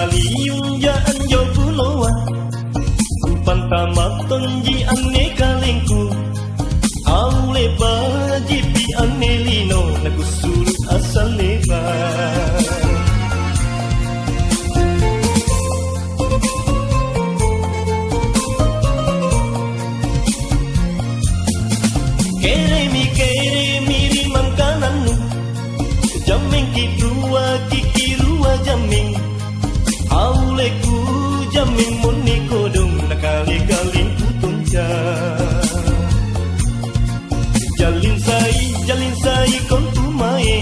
Kaliung ya anjo puloa Pantamaton ji ane kalengku Aule baji pi ane lino Nagusulu asal neva Keremi rimang kananu Jameng kikirua jameng Auleku jameng moni kodong Nakali-kalin putunja Jalin sai kontumae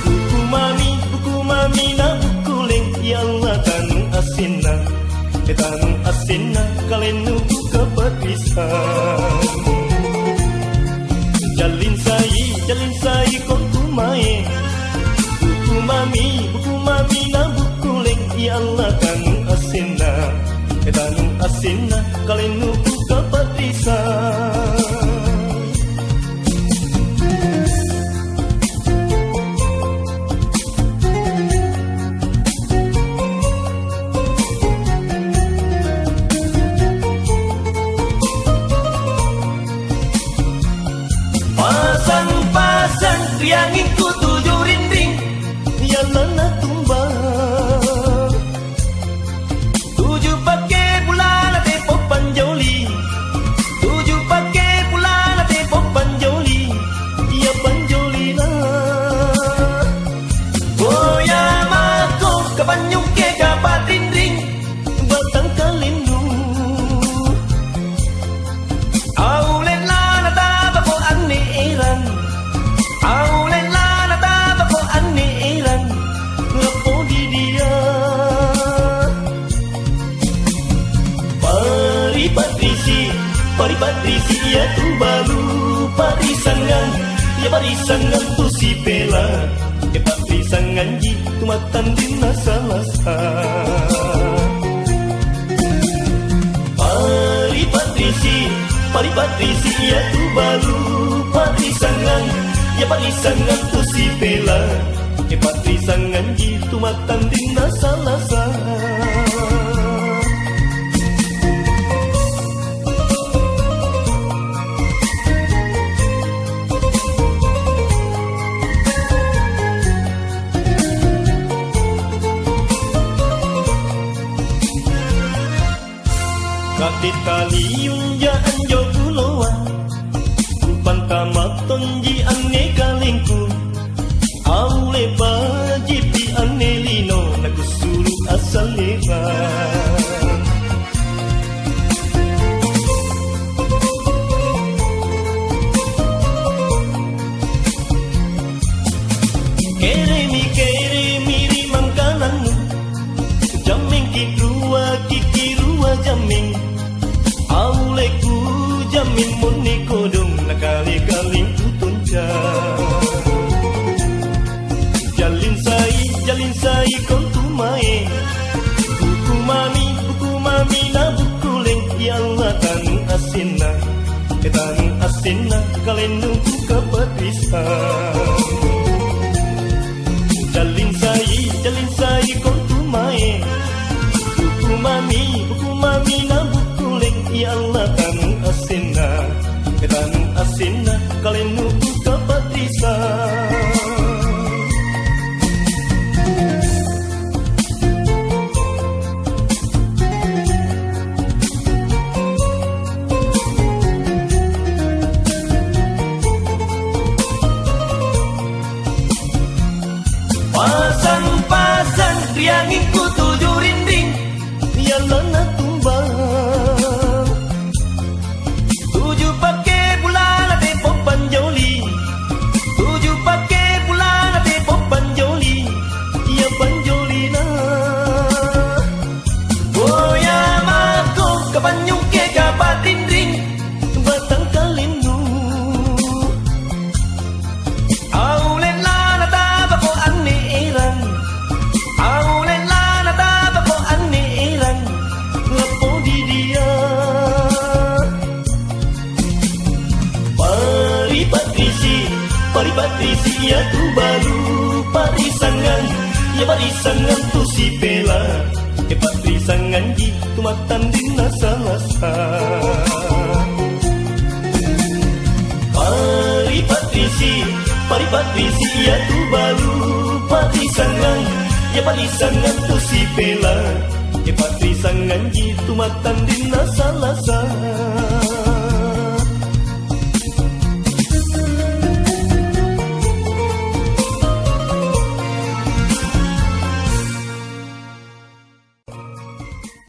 Buku mami na bukuleng Ya Allah tanung asina Kalenu buka perpisahan Jalin sai kontumae Buku mami na bukuleng Ya Allah tanung asina Kalenu buka perpisahan Pasang rianginku tujuh rinding Ya lana tumbang Tujuh pakai bulan tepo panjoli Tujuh pakai bulan tepo panjoli Ya panjoli na Boya mako kapanyong ke kapat rinding Batang kalindu Aulen lana taba ko ane eran Aulen lana taba ko ane eran Ngapo di dia Pari patrisi ya tu baru Parisangan tu si pela Parisangan ji tu matan din nasa-nasa Pari patrisi ya tu baru Parisangan tu si pela Parisangan ji tu matan din nasa-nasa Katit kaliung ya anjo puloa Pantamaton ji ane kalengku Aule baji pi ane lino Nagusulu asal neva Keremi rimang kananu Jameng kikirua jameng Auleku jamin moni kodong Nakali-kalin putunja Jalin sai kontumae Buku mami na bukuleng Ya Allah tanung asina Kalenu buka perpisahan Jalin sai kontumae Buku mami na bukuleng Ya Allah tanung asina Kalenu buka perpisahan Pasang rianginku tujuh rinding Ya lana tumbang Tujuh pakai bulan tepo panjoli Tujuh pakai bulan tepo panjoli Ya panjoli na Boya mako kapanyong ke kapat rinding Batang kalindu Aulen lana taba ko ane eran Aulen lana taba ko ane eran Ngapo di dia Pari patrisi ya tu baru Parisangan tu si pela patrisangan ji tumatan din lasa-lasa. Pari patrisi ya tu baru patrisangan, ya patrisangan tu si pela, ya patrisangan ji tumatan din lasa-lasa.